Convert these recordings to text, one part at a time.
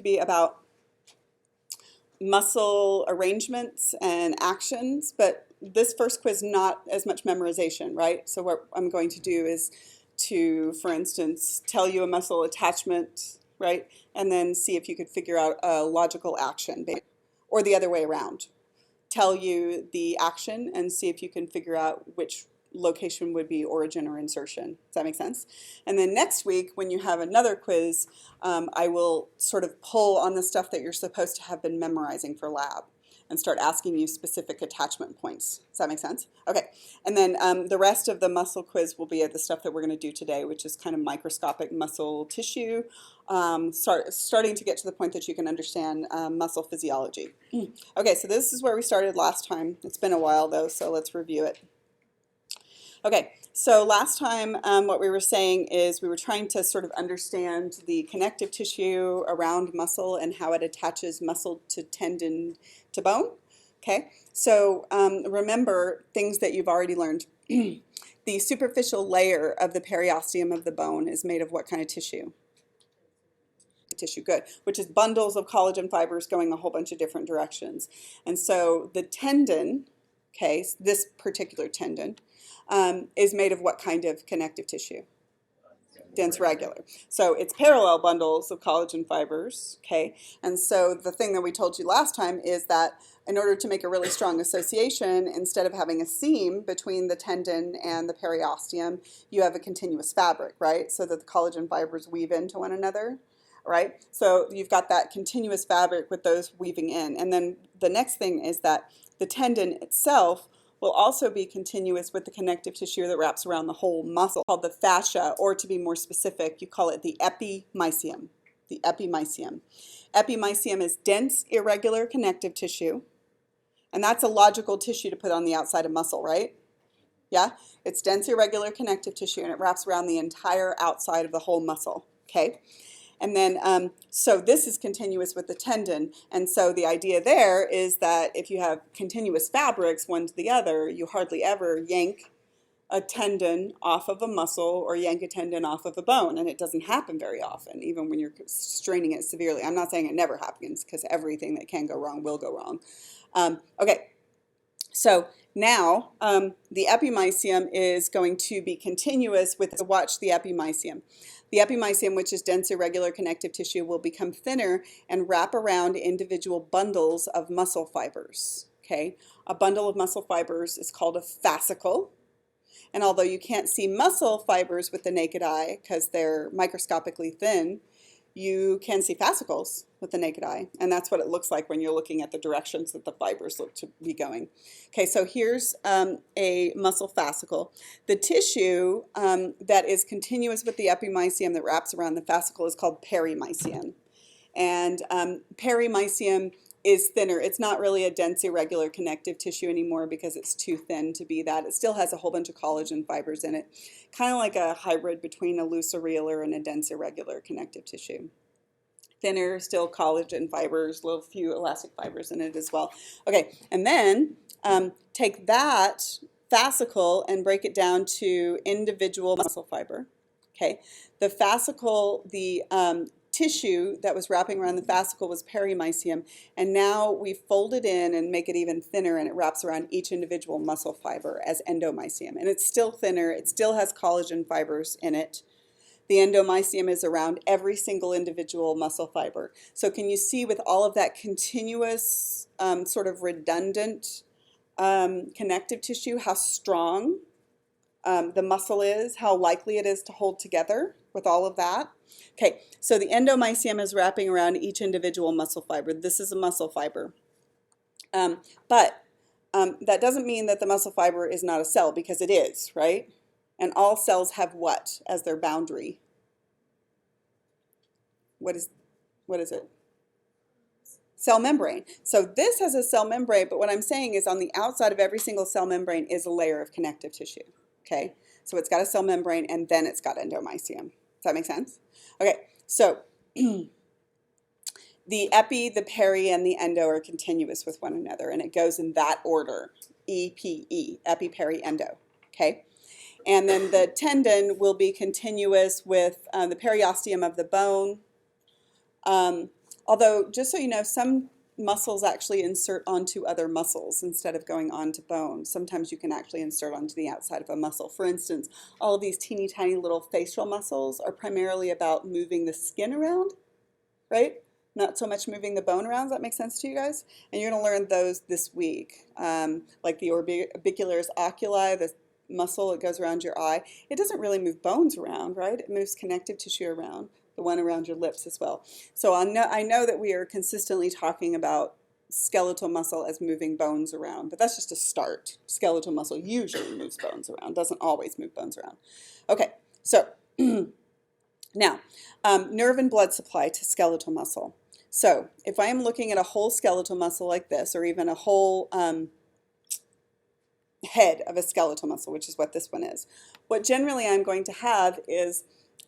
be about muscle arrangements and actions, but this first quiz not as much memorization, right? So what I'm going to do is to, for instance, tell you a muscle attachment, right? And then see if you could figure out a logical action, or the other way around. Tell you the action and see if you can figure out which location would be origin or insertion. Does that make sense? And then next week, when you have another quiz, I will sort of pull on the stuff that you're supposed to have been memorizing for lab and start asking you specific attachment points. Does that make sense? Okay, and then the rest of the muscle quiz will be the stuff that we're going to do today, which is kind of microscopic muscle tissue, starting to get to the point that you can understand muscle physiology. Okay, so this is where we started last time. It's been a while though, so let's review it. Okay, so last time what we were saying is we were trying to sort of understand the connective tissue around muscle and how it attaches muscle to tendon to bone. Okay, so remember things that you've already learned. The superficial layer of the periosteum of the bone is made of what kind of tissue? Tissue, good, which is bundles of collagen fibers going a whole bunch of different directions. And so the tendon, okay, this particular tendon, is made of what kind of connective tissue? Dense regular. So it's parallel bundles of collagen fibers, okay? And so the thing that we told you last time is that in order to make a really strong association, instead of having a seam between the tendon and the periosteum, you have a continuous fabric, right? So that the collagen fibers weave into one another, right? So you've got that continuous fabric with those weaving in. And then the next thing is that the tendon itself will also be continuous with the connective tissue that wraps around the whole muscle, called the fascia, or to be more specific, you call it the epimysium. The epimysium. Epimysium is dense, irregular connective tissue, and that's a logical tissue to put on the outside of muscle, right? Yeah? It's dense, irregular connective tissue, and it wraps around the entire outside of the whole muscle, okay? And then, so this is continuous with the tendon, and so the idea there is that if you have continuous fabrics one to the other, you hardly ever yank a tendon off of a muscle or yank a tendon off of a bone, and it doesn't happen very often, even when you're straining it severely. I'm not saying it never happens, because everything that can go wrong will go wrong. Okay, so now the epimysium is going to be continuous with, watch the epimysium. The epimysium, which is dense irregular connective tissue, will become thinner and wrap around individual bundles of muscle fibers. Okay, a bundle of muscle fibers is called a fascicle. And although you can't see muscle fibers with the naked eye because they're microscopically thin, you can see fascicles with the naked eye. And that's what it looks like when you're looking at the directions that the fibers look to be going. Okay, so here's a muscle fascicle. The tissue that is continuous with the epimysium that wraps around the fascicle is called perimysium. And perimysium is thinner. It's not really a dense irregular connective tissue anymore because it's too thin to be that. It still has a whole bunch of collagen fibers in it, kind of like a hybrid between a loose areolar and a dense irregular connective tissue. Thinner, still collagen fibers, little few elastic fibers in it as well. Okay, and then take that fascicle and break it down to individual muscle fiber. Okay, the fascicle, the tissue that was wrapping around the fascicle was perimysium, and now we fold it in and make it even thinner, and it wraps around each individual muscle fiber as endomysium. And it's still thinner, it still has collagen fibers in it. The endomysium is around every single individual muscle fiber. So can you see with all of that continuous, sort of redundant connective tissue, how strong the muscle is, how likely it is to hold together with all of that? Okay, so the endomysium is wrapping around each individual muscle fiber. This is a muscle fiber. But that doesn't mean that the muscle fiber is not a cell, because it is, right? And all cells have what as their boundary? What is it? Cell membrane. So this has a cell membrane, but what I'm saying is on the outside of every single cell membrane is a layer of connective tissue. Okay, so it's got a cell membrane and then it's got endomysium. Does that make sense? Okay, so the epi, the peri, and the endo are continuous with one another, and it goes in that order: EPE, epi, peri, endo. Okay, and then the tendon will be continuous with the periosteum of the bone, Although, just so you know, some muscles actually insert onto other muscles instead of going onto bone. Sometimes you can actually insert onto the outside of a muscle. For instance, all of these teeny tiny little facial muscles are primarily about moving the skin around, right? Not so much moving the bone around. Does that make sense to you guys? And you're going to learn those this week, like the orbicularis oculi, the muscle that goes around your eye. It doesn't really move bones around, right? It moves connective tissue around, the one around your lips as well. So I know that we are consistently talking about skeletal muscle as moving bones around, but that's just a start. Skeletal muscle usually moves bones around, doesn't always move bones around. Okay, so now, nerve and blood supply to skeletal muscle. So if I am looking at a whole skeletal muscle like this, or even a whole head of a skeletal muscle, which is what this one is, what generally I'm going to have is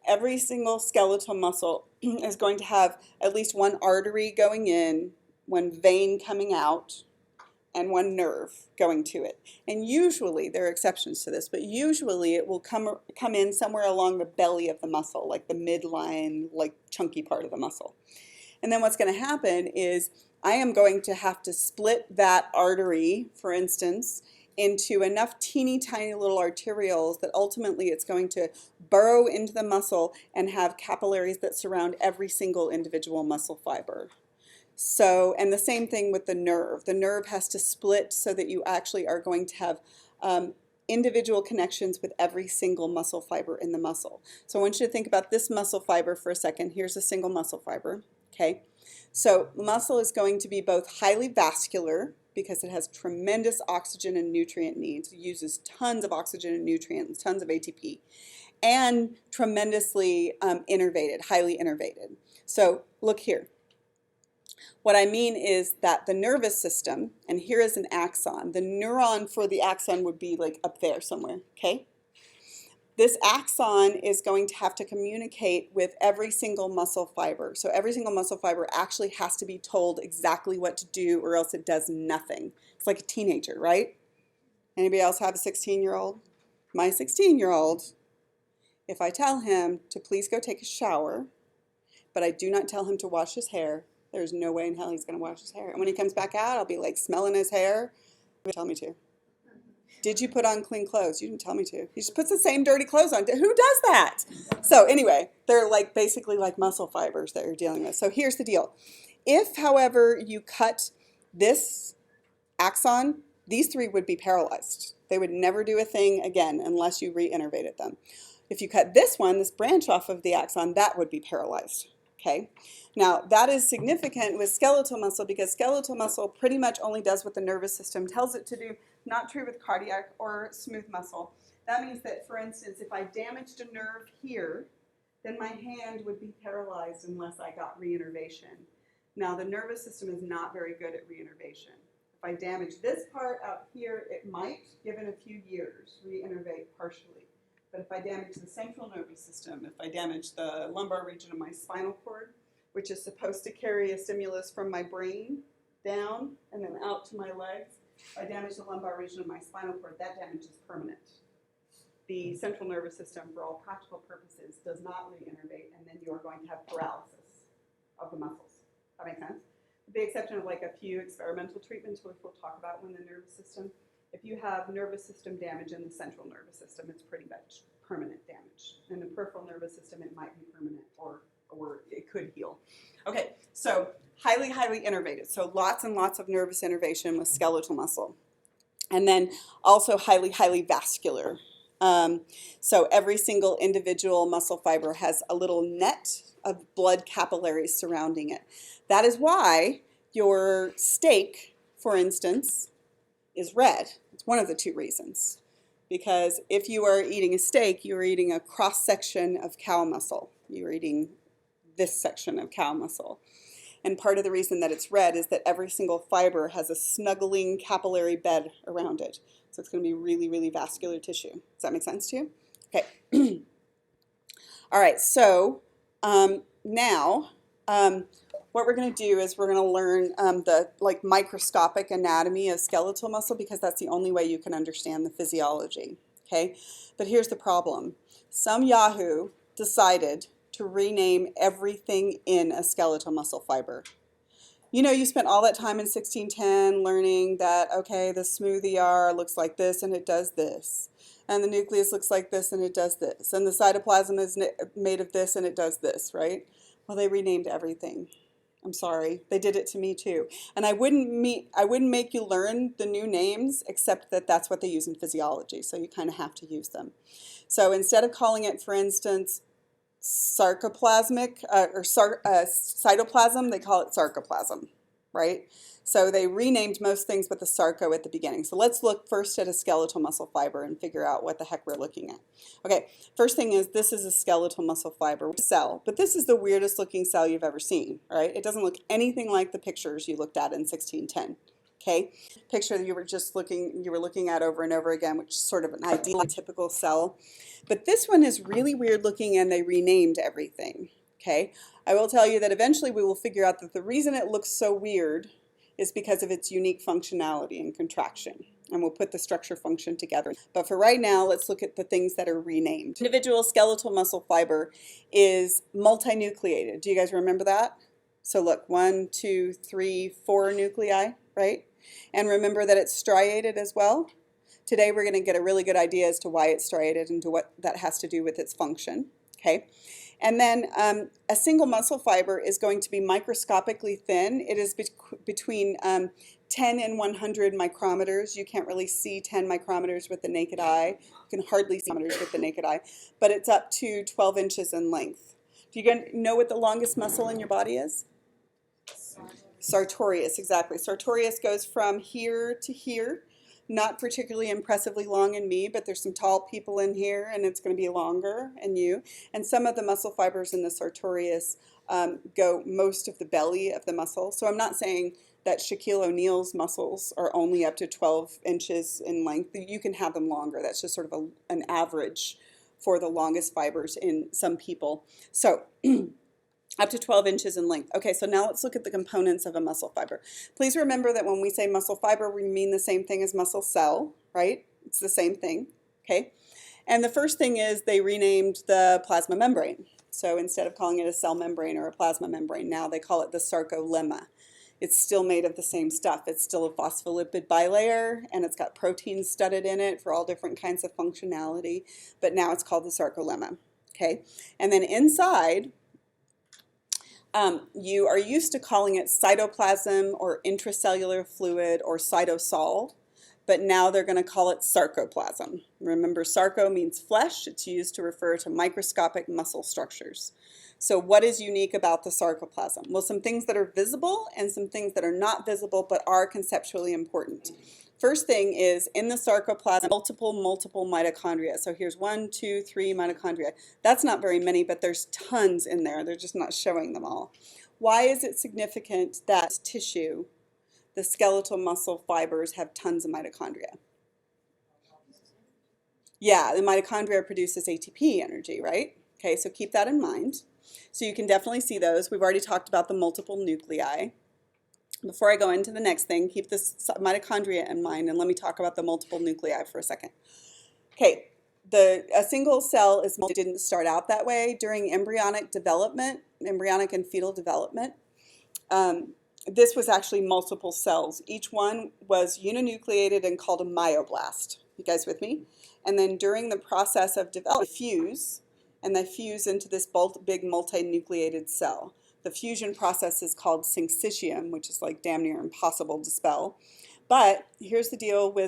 every single skeletal muscle is going to have at least one artery going in, one vein coming out, and one nerve going to it. And usually, there are exceptions to this, but usually it will come in somewhere along the belly of the muscle, like the midline, like chunky part of the muscle. And then what's going to happen is I am going to have to split that artery, for instance, into enough teeny tiny little arterioles that ultimately it's going to burrow into the muscle and have capillaries that surround every single individual muscle fiber. So, and the same thing with the nerve. The nerve has to split so that you actually are going to have individual connections with every single muscle fiber in the muscle. So I want you to think about this muscle fiber for a second. Here's a single muscle fiber, okay? So muscle is going to be both highly vascular, because it has tremendous oxygen and nutrient needs. It uses tons of oxygen and nutrients, tons of ATP, and tremendously innervated, highly innervated. So look here. What I mean is that the nervous system, and here is an axon. The neuron for the axon would be like up there somewhere, okay? This axon is going to have to communicate with every single muscle fiber. So every single muscle fiber actually has to be told exactly what to do, or else it does nothing. It's like a teenager, right? Anybody else have a 16-year-old? My 16-year-old, if I tell him to please go take a shower, but I do not tell him to wash his hair, there's no way in hell he's going to wash his hair. And when he comes back out, I'll be like smelling his hair. Tell me to. Did you put on clean clothes? You didn't tell me to. He just puts the same dirty clothes on. Who does that? So anyway, they're like basically like muscle fibers that you're dealing with. So here's the deal. If, however, you cut this axon, these three would be paralyzed. They would never do a thing again unless you re-innervated them. If you cut this one, this branch off of the axon, that would be paralyzed. Okay. Now that is significant with skeletal muscle because skeletal muscle pretty much only does what the nervous system tells it to do. Not true with cardiac or smooth muscle. That means that, for instance, if I damaged a nerve here, then my hand would be paralyzed unless I got reinnervation. Now the nervous system is not very good at reinnervation. If I damage this part out here, it might, given a few years, reinnervate partially. But if I damage the central nervous system, if I damage the lumbar region of my spinal cord, which is supposed to carry a stimulus from my brain down and then out to my legs, if I damage the lumbar region of my spinal cord, that damage is permanent. The central nervous system, for all practical purposes, does not reinnervate, and then you are going to have paralysis of the muscles. That makes sense? With the exception of like a few experimental treatments, which we'll talk about when the nervous system. If you have nervous system damage in the central nervous system, it's pretty much permanent damage. In the peripheral nervous system, it might be permanent or it could heal. Okay, so highly, highly innervated. So lots and lots of nervous innervation with skeletal muscle. And then also highly, highly vascular. So every single individual muscle fiber has a little net of blood capillaries surrounding it. That is why your steak, for instance, is red. It's one of the two reasons. Because if you are eating a steak, you are eating a cross-section of cow muscle. You're eating this section of cow muscle. And part of the reason that it's red is that every single fiber has a snuggling capillary bed around it. So it's going to be really, really vascular tissue. Does that make sense to you? Okay. All right, so now what we're going to do is we're going to learn the microscopic anatomy of skeletal muscle because that's the only way you can understand the physiology. Okay, but here's the problem. Some yahoo decided to rename everything in a skeletal muscle fiber. You know, you spent all that time in 1610 learning that, okay, the smooth ER looks like this and it does this. And the nucleus looks like this and it does this. And the cytoplasm is made of this and it does this, right? Well, they renamed everything. I'm sorry, they did it to me too. And I wouldn't make you learn the new names, except that that's what they use in physiology. So you kind of have to use them. So instead of calling it, for instance, sarcoplasmic cytoplasm, they call it sarcoplasm, right? So they renamed most things with the sarco at the beginning. So let's look first at a skeletal muscle fiber and figure out what the heck we're looking at. Okay, first thing is this is a skeletal muscle fiber cell, but this is the weirdest looking cell you've ever seen, right? It doesn't look anything like the pictures you looked at in 1610. Okay, picture that you were looking at over and over again, which is sort of an ideal typical cell. But this one is really weird looking and they renamed everything. Okay, I will tell you that eventually we will figure out that the reason it looks so weird is because of its unique functionality and contraction. And we'll put the structure function together. But for right now, let's look at the things that are renamed. Individual skeletal muscle fiber is multinucleated. Do you guys remember that? So look, 1, 2, 3, 4 nuclei, right? And remember that it's striated as well. Today we're going to get a really good idea as to why it's striated and to what that has to do with its function. Okay, and then a single muscle fiber is going to be microscopically thin. It is between 10 and 100 micrometers. You can't really see 10 micrometers with the naked eye. You can hardly see micrometers with the naked eye, but it's up to 12 inches in length. Do you know what the longest muscle in your body is? Sartorius, exactly. Sartorius goes from here to here. Not particularly impressively long in me, but there's some tall people in here and it's going to be longer in you. And some of the muscle fibers in the sartorius go most of the belly of the muscle. So I'm not saying that Shaquille O'Neal's muscles are only up to 12 inches in length. You can have them longer. That's just sort of an average for the longest fibers in some people. So up to 12 inches in length. Okay, so now let's look at the components of a muscle fiber. Please remember that when we say muscle fiber, we mean the same thing as muscle cell, right? It's the same thing, okay? And the first thing is they renamed the plasma membrane. So instead of calling it a cell membrane or a plasma membrane, now they call it the sarcolemma. It's still made of the same stuff. It's still a phospholipid bilayer, and it's got proteins studded in it for all different kinds of functionality, but now it's called the sarcolemma, okay? And then inside, you are used to calling it cytoplasm or intracellular fluid or cytosol, but now they're going to call it sarcoplasm. Remember, sarco means flesh. It's used to refer to microscopic muscle structures. So what is unique about the sarcoplasm? Well, some things that are visible and some things that are not visible but are conceptually important. First thing is, in the sarcoplasm, multiple mitochondria. So here's 1, 2, 3 mitochondria. That's not very many, but there's tons in there. They're just not showing them all. Why is it significant that tissue, the skeletal muscle fibers, have tons of mitochondria? Yeah, the mitochondria produces ATP energy, right? Okay, so keep that in mind. So you can definitely see those. We've already talked about the multiple nuclei. Before I go into the next thing, keep this mitochondria in mind, and let me talk about the multiple nuclei for a second. Okay, a single cell didn't start out that way. During embryonic development, embryonic and fetal development, this was actually multiple cells. Each one was uninucleated and called a myoblast. You guys with me? And then during the process of development, they fuse, and they fuse into this big multinucleated cell. The fusion process is called syncytium, which is like damn near impossible to spell. But here's the deal with